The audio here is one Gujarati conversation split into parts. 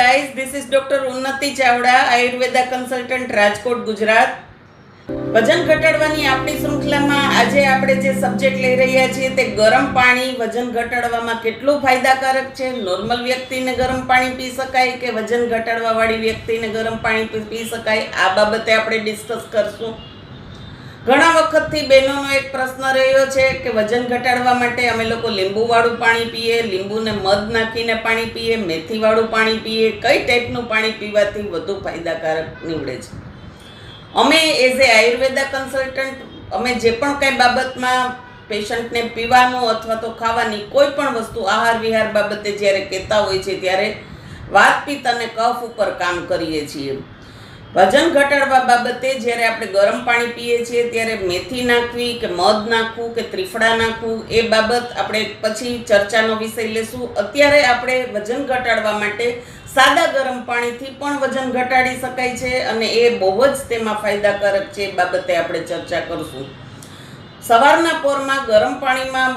guys, this is Dr. Unnati Chavda, Ayurveda consultant Rajkot Gujarat. વજન ઘટાડવાની આપણી શૃંખલામાં આજે આપણે જે સબ્જેક્ટ લઈ રહ્યા છીએ તે ગરમ પાણી વજન ઘટાડવામાં કેટલું ફાયદાકારક છે. નોર્મલ વ્યક્તિને ગરમ પાણી પી શકાય કે વજન ઘટાડવા વાળી વ્યક્તિને ગરમ પાણી પી શકાય, આ બાબતે આપણે ડિસ્કસ કરશું. ઘણા વખતથી બહેનોનો એક પ્રશ્ન રહ્યો છે કે વજન ઘટાડવા માટે અમે લોકો લીંબુવાળું પાણી પીએ, લીંબુને મધ નાખીને પાણી પીએ, મેથીવાળું પાણી પીએ, કઈ ટાઈપનું પાણી પીવાથી વધુ ફાયદાકારક નીવડે છે. અમે એઝ એ આયુર્વેદા કન્સલ્ટન્ટ અમે જે પણ કંઈ બાબતમાં પેશન્ટને પીવાનું અથવા તો ખાવાની કોઈ પણ વસ્તુ આહાર વિહાર બાબતે જ્યારે કહેતા હોય છે ત્યારે વાત પિત્ત અને કફ ઉપર કામ કરીએ છીએ. વજન ઘટાડવા બાબતે જ્યારે આપણે ગરમ પાણી પીએ છીએ ત્યારે મેથી નાખવી કે મધ નાખવું કે ત્રિફળા નાખવું એ બાબત આપણે પછી ચર્ચાનો વિષય લેશું. અત્યારે આપણે વજન ઘટાડવા માટે સાદા ગરમ પાણીથી પણ વજન ઘટાડી શકાય છે અને એ બહુ જ તેમાં ફાયદાકારક છે એ બાબતે આપણે ચર્ચા કરશું. સવારના પોરમાં ગરમ પાણીમાં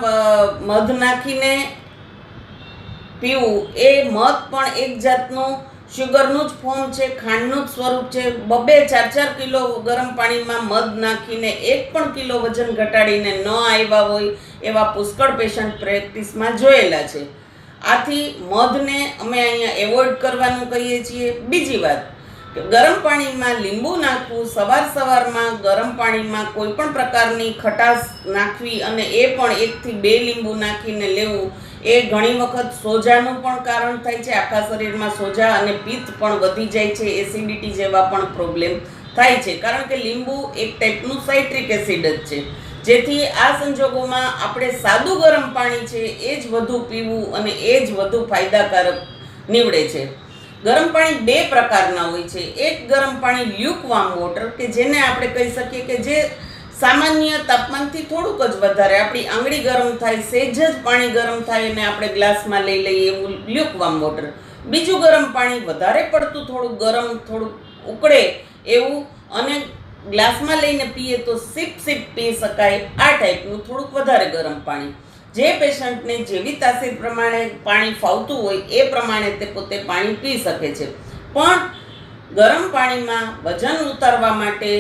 મધ નાખીને પીવું, એ મધ પણ એક જાતનું શુગરનું જ ફોર્મ છે, ખાંડનું જ સ્વરૂપ છે. 2-4 કિલો ગરમ પાણીમાં મધ નાખીને 1 પણ કિલો વજન ઘટાડીને ન આવ્યા હોય એવા પુષ્કળ પેશન્ટ પ્રેક્ટિસમાં જોયેલા છે. આથી મધને અમે અહીંયા એવોઇડ કરવાનું કહીએ છીએ. બીજી વાત કે ગરમ પાણીમાં લીંબુ નાખવું, સવારમાં ગરમ પાણીમાં કોઈ પણ પ્રકારની ખટાશ નાખવી અને એ પણ 1 થી 2 લીંબુ નાખીને લેવું, એ ઘણી વખત સોજાનું પણ કારણ થાય છે. આખા શરીરમાં સોજા અને પિત્ત પણ વધી જાય છે, એસિડિટી જેવા પણ પ્રોબ્લેમ થાય છે, કારણ કે લીંબુ એક ટાઈપનું સાઇટ્રિક એસિડ જ છે. જેથી આ સંજોગોમાં આપણે સાદું ગરમ પાણી છે એ જ વધુ પીવું અને એ જ વધુ ફાયદાકારક નીવડે છે. ગરમ પાણી 2 પ્રકારના હોય છે. એક ગરમ પાણી લ્યુકવાર્મ વોટર કે જેને આપણે કહી શકીએ કે જે સામાન્ય તાપમાનથી થોડુંક જ વધારે, આપણી આંગળી ગરમ થાય, સહેજ જ પાણી ગરમ થાય અને આપણે ગ્લાસમાં લઈ લઈએ એવું લ્યુકવાર્મ વોટર. બીજું ગરમ પાણી વધારે પડતું થોડું ગરમ, થોડું ઉકળે એવું અને ગ્લાસમાં લઈને પીએ તો સિપ પી શકાય, આ ટાઈપનું થોડુંક વધારે ગરમ પાણી. જે પેશન્ટને જેવી તાસીર પ્રમાણે પાણી ફાવતું હોય એ પ્રમાણે તે પોતે પાણી પી શકે છે. પણ ગરમ પાણીમાં વજન ઉતારવા માટે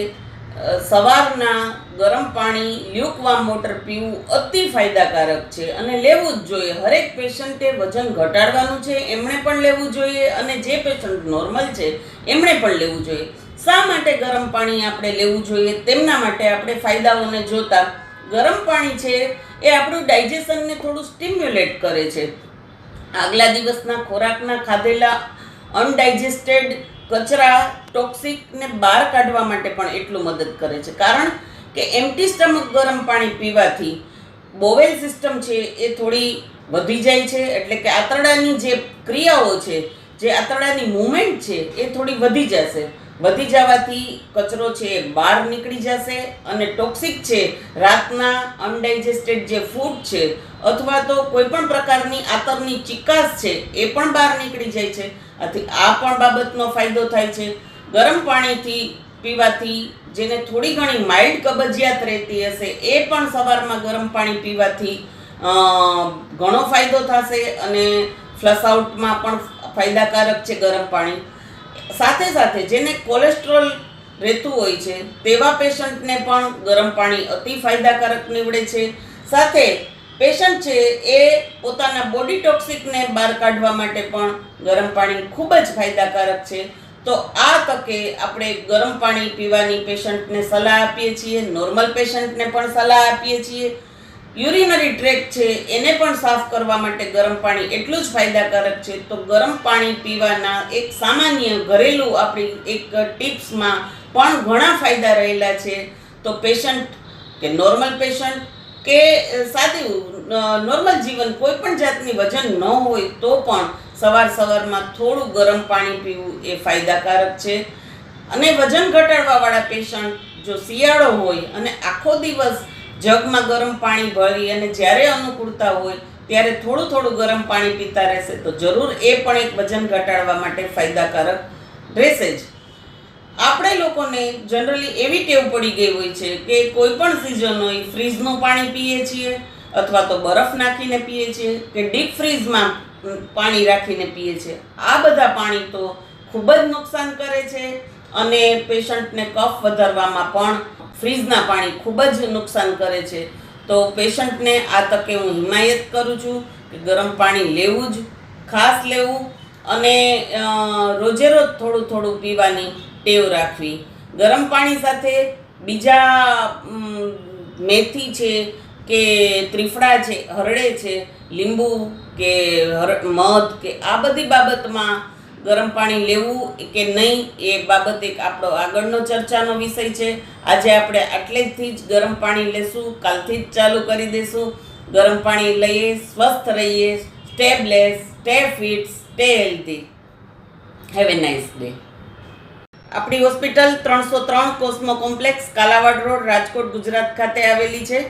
સવારના ગરમ પાણી લ્યુકવાર્મ વોટર પીવું અતિ ફાયદાકારક છે અને લેવું જ જોઈએ. હરેક પેશન્ટે વજન ઘટાડવાનું છે એમણે પણ લેવું જોઈએ અને જે પેશન્ટ નોર્મલ છે એમણે પણ લેવું જોઈએ. શા માટે ગરમ પાણી આપણે લેવું જોઈએ તેમના માટે આપણે ફાયદાઓને જોતા, ગરમ પાણી છે એ આપણું ડાયજેશનને થોડું સ્ટિમ્યુલેટ કરે છે. આગલા દિવસના ખોરાકના ખાધેલા અનડાઇજેસ્ટેડ કચરા, ટોક્સિકને બહાર કાઢવા માટે પણ એટલું મદદ કરે છે. કારણ કે એમ્પ્ટી સ્ટમક ગરમ પાણી પીવાથી બોવેલ સિસ્ટમ છે એ થોડી વધી જાય છે, એટલે કે આંતરડાની જે ક્રિયાઓ છે, જે આંતરડાની મૂવમેન્ટ છે એ થોડી વધી જશે. વધી જવાથી કચરો છે એ બહાર નીકળી જશે અને ટોક્સિક છે, રાતના અનડાઇજેસ્ટેડ જે ફૂડ છે અથવા તો કોઈ પણ પ્રકારની આંતરની ચિકાસ છે એ પણ બહાર નીકળી જાય છે. આથી આ પણ બાબતનો ફાયદો થાય છે. ગરમ પાણીથી પીવાથી જેને થોડી ઘણી માઇલ્ડ કબજિયાત રહેતી હશે એ પણ સવારમાં ગરમ પાણી પીવાથી ઘણો ફાયદો થશે અને ફ્લશ આઉટમાં પણ ફાયદાકારક છે ગરમ પાણી. સાથે સાથે જેને કોલેસ્ટ્રોલ રહેતું હોય છે તેવા પેશન્ટને પણ ગરમ પાણી અતિ ફાયદાકારક નીવડે છે. સાથે પેશન્ટ છે એ પોતાના બોડી ટોક્સિકને બહાર કાઢવા માટે પણ ગરમ પાણી ખૂબ જ ફાયદાકારક છે. તો આ તકે આપણે ગરમ પાણી પીવાની પેશન્ટને સલાહ આપીએ છીએ, નોર્મલ પેશન્ટને પણ સલાહ આપીએ છીએ. યુરિનરી ટ્રેક છે એને પણ સાફ કરવા માટે ગરમ પાણી એટલું જ ફાયદાકારક છે. તો ગરમ પાણી પીવાના એક સામાન્ય ઘરેલું આપણી એક ટિપ્સમાં પણ ઘણા ફાયદા રહેલા છે. તો પેશન્ટ કે નોર્મલ પેશન્ટ કે સાદું નોર્મલ જીવન કોઈ પણ જાતની વજન ન હોય તો પણ સવારમાં થોડું ગરમ પાણી પીવું એ ફાયદાકારક છે. અને વજન ઘટાડવાવાળા પેશન્ટ જો શિયાળો હોય અને આખો દિવસ જગમાં ગરમ પાણી ભરી અને જ્યારે અનુકૂળતા હોય ત્યારે થોડું ગરમ પાણી પીતા રહેશે તો જરૂર એ પણ એક વજન ઘટાડવા માટે ફાયદાકારક રહેશે જ. આપણે લોકોને જનરલી એવી ટેવ પડી ગઈ હોય છે કે કોઈ પણ સિઝન હોય ફ્રીજનું પાણી પીએ છીએ અથવા તો બરફ નાખીને પીએ છીએ કે ડીપ ફ્રીઝમાં પાણી રાખીને પીએ છીએ. આ બધા પાણી તો ખૂબ જ નુકસાન કરે છે અને પેશન્ટને કફ વધારવામાં પણ ફ્રીજના પાણી ખૂબ જ નુકસાન કરે છે. તો પેશન્ટને આ તકે હું હિમાયત કરું છું કે ગરમ પાણી લેવું જ, ખાસ લેવું અને રોજે રોજ થોડું થોડું પીવાની ટેવ રાખવી. ગરમ પાણી સાથે બીજા મેથી છે કે ત્રિફળા છે, હરડે છે, લીંબુ કે મધ કે આ બધી બાબતમાં ગરમ પાણી લેવું કે નહીં એ બાબત એક આપણો આગળનો ચર્ચાનો વિષય છે. આજે આપણે આટલેથી જ ગરમ પાણી લેશું, કાલથી જ ચાલુ કરી દઈશું. ગરમ પાણી લઈએ, સ્વસ્થ રહીએ, stay bless, stay fit, stay healthy. Have a nice day. આપણી hospital 303 cosmo complex, Kalawad road, Rajkot, Gujarat ખાતે આવેલી છે.